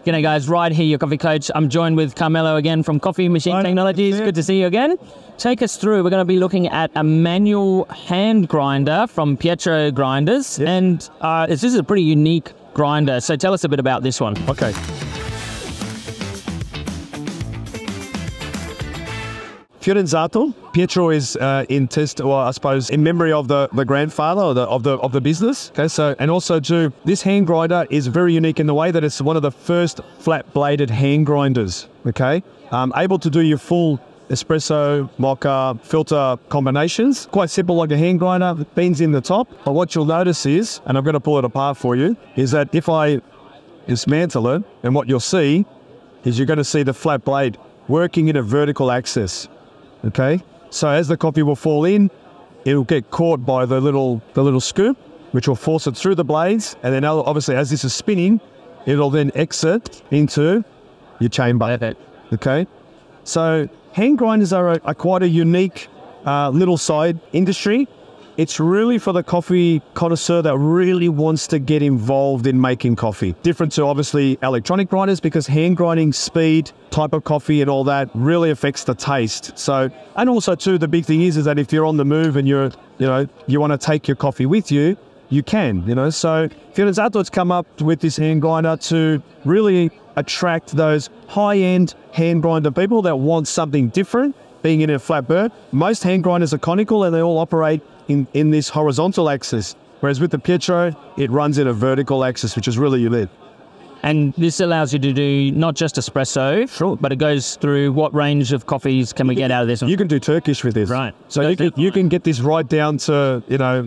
G'day guys, Ryan here, your coffee coach. I'm joined with Carmelo again from Coffee Machine Technologies. Good to see you again. Take us through, we're going to be looking at a manual hand grinder from Pietro Grinders. Yep. And this is a pretty unique grinder. So tell us a bit about this one. Okay. Fiorenzato. Pietro is in test, or I suppose in memory of the grandfather of the business. Okay, so and also too, this hand grinder is very unique in the way that it's one of the first flat-bladed hand grinders. Okay, able to do your full espresso, mocha, filter combinations. Quite simple like a hand grinder, beans in the top. But what you'll notice is, and I'm going to pull it apart for you, is that if I dismantle it, and what you'll see is you're going to see the flat blade working in a vertical axis. Okay, so as the coffee will fall in, it'll get caught by the little scoop, which will force it through the blades, and then obviously as this is spinning, it'll then exit into your chamber. Perfect. Okay, so hand grinders are quite a unique little side industry. It's really for the coffee connoisseur that really wants to get involved in making coffee. Different to obviously electronic grinders, because hand grinding speed, type of coffee and all that really affects the taste. So, and also too, the big thing is that if you're on the move and you want to take your coffee with you, you can, So Fiorenzato has come up with this hand grinder to really attract those high-end hand grinder people that want something different, being in a flat bird. Most hand grinders are conical and they all operate in this horizontal axis, whereas with the Pietro, it runs in a vertical axis, which is really unique. And this allows you to do not just espresso, Sure, but it goes through what range of coffees can we get out of this one? You can do Turkish with this. Right. So you can get this right down to,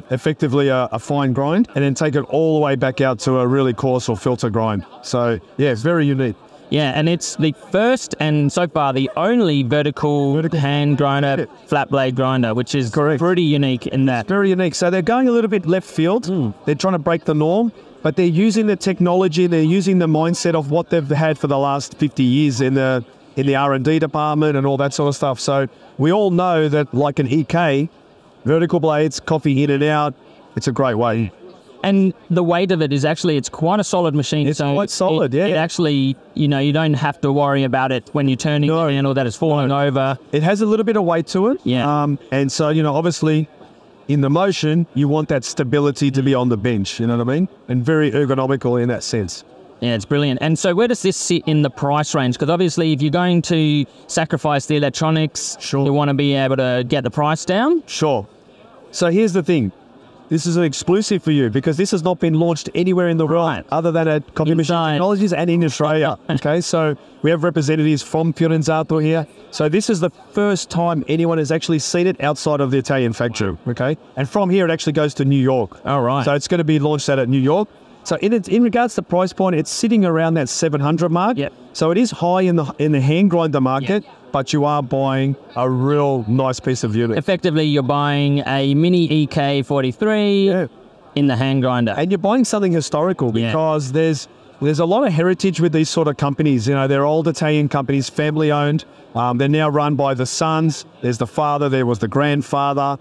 effectively a fine grind, and then take it all the way back out to a really coarse or filter grind. So yeah, it's very unique. Yeah, and it's the first and so far the only vertical hand grinder, flat blade grinder, which is pretty unique in that. Very unique. So they're going a little bit left field. They're trying to break the norm, but they're using the technology, they're using the mindset of what they've had for the last 50 years in the R&D department and all that sort of stuff. So we all know that, like an EK, vertical blades, coffee in and out, it's a great way. And the weight of it is actually, it's quite a solid machine. It's quite solid, yeah. It actually, you don't have to worry about it when you're turning it in or that it's falling over. It has a little bit of weight to it. Yeah. And so, obviously, in the motion, you want that stability to be on the bench, you know what I mean? And very ergonomical in that sense. Yeah, it's brilliant. And so where does this sit in the price range? Because obviously if you're going to sacrifice the electronics, sure, you want to be able to get the price down. Sure. So here's the thing. This is an exclusive for you because this has not been launched anywhere in the world other than at Coffee Machine Technologies and in Australia. Okay, so we have representatives from Fiorenzato here. So this is the first time anyone has actually seen it outside of the Italian factory. Okay, and from here it actually goes to New York. All right. So it's going to be launched out at New York. So in regards to price point, it's sitting around that 700 mark. Yep. So it is high in the hand grinder market. Yep. But you are buying a real nice piece of unit. Effectively, you're buying a mini EK43 in the hand grinder. And you're buying something historical because there's a lot of heritage with these sort of companies. They're old Italian companies, family owned. They're now run by the sons. There's the father, there was the grandfather.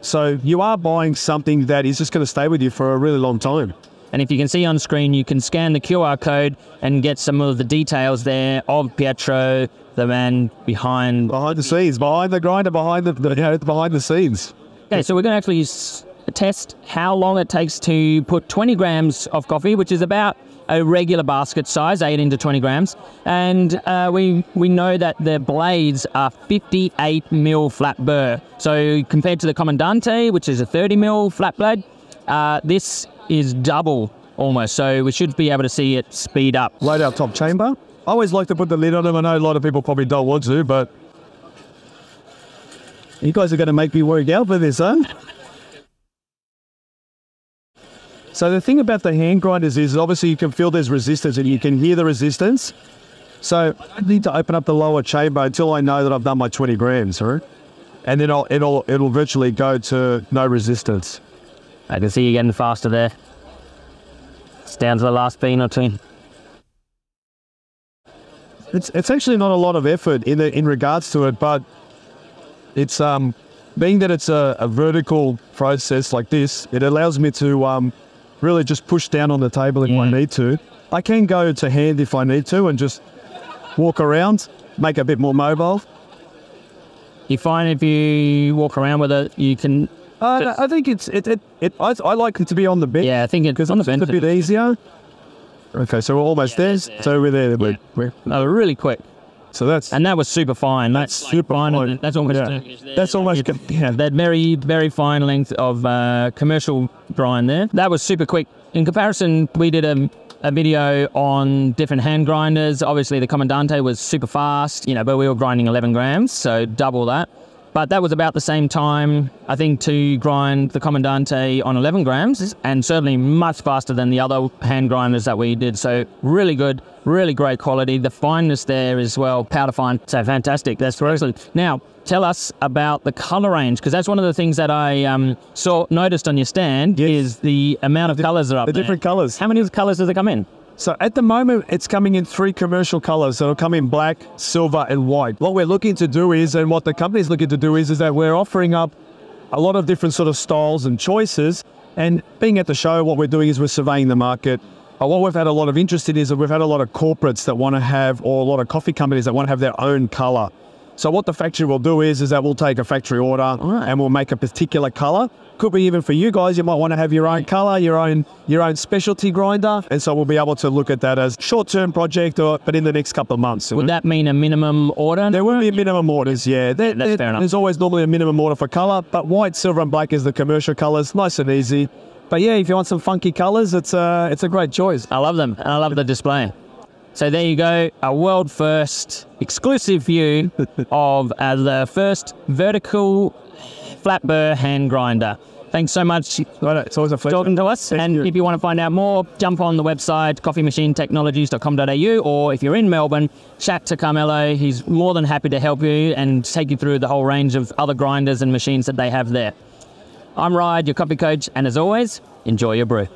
So you are buying something that is just going to stay with you for a really long time. And if you can see on screen, you can scan the QR code and get some of the details there of Pietro, the man behind the scenes, behind the grinder, behind the scenes. Okay, so we're going to actually test how long it takes to put 20 grams of coffee, which is about a regular basket size, 18 to 20 grams. And we know that the blades are 58 mil flat burr. So compared to the Comandante, which is a 30 mil flat blade, this is double almost. So we should be able to see it speed up. Load our top chamber. I always like to put the lid on them. I know a lot of people probably don't want to, but you guys are going to make me work out for this, huh? So the thing about the hand grinders is obviously you can feel there's resistance and you can hear the resistance. So I need to open up the lower chamber until I know that I've done my 20 grams, right? And then it'll virtually go to no resistance. I can see you getting faster there. It's down to the last bean or two. It's actually not a lot of effort in regards to it, but it's being that it's a vertical process like this, it allows me to really just push down on the table if I need to. I can go to hand if I need to and just walk around, make it a bit more mobile. You find if you walk around with it, you can... I think I like it to be on the bench. Yeah, I think it's on the bench. It's a bit easier. Okay, so we're almost there. So we're there. We're really quick. So that was super fine. That's super fine. That's almost. That's almost. That very, very fine length of commercial grind there. That was super quick. In comparison, we did a video on different hand grinders. Obviously, the Comandante was super fast, but we were grinding 11 grams, so double that. But that was about the same time, I think, to grind the Comandante on 11 grams, and certainly much faster than the other hand grinders that we did. So really good, really great quality. The fineness there as well, powder fine. So fantastic. That's excellent. Now, tell us about the colour range, because that's one of the things that I noticed on your stand is the amount of colours that are up there. The different colours. How many colours does it come in? So at the moment, it's coming in 3 commercial colors. So it'll come in black, silver, and white. What we're looking to do is, and what the company's looking to do is that we're offering up a lot of different sort of styles and choices. And being at the show, what we're doing is we're surveying the market. What we've had a lot of interest in is that we've had a lot of corporates that want to have, or a lot of coffee companies that want to have their own color. So what the factory will do is that we'll take a factory order and we'll make a particular color. Could be even for you guys, you might want to have your own color, your own specialty grinder. And so we'll be able to look at that as short-term project, but in the next couple of months. Would that mean a minimum order? There will be minimum orders, yeah. That's fair enough. There's always normally a minimum order for color, but white, silver, and black is the commercial colors, nice and easy. But yeah, if you want some funky colors, it's a great choice. I love them, and I love the display. So there you go, a world first exclusive view of the first vertical flat burr hand grinder. Thanks so much it's always a pleasure. Talking to us. Thank and you. If you want to find out more, jump on the website, coffeemachinetechnologies.com.au, or if you're in Melbourne, chat to Carmelo. He's more than happy to help you and take you through the whole range of other grinders and machines that they have there. I'm Ryan, your coffee coach, and as always, enjoy your brew.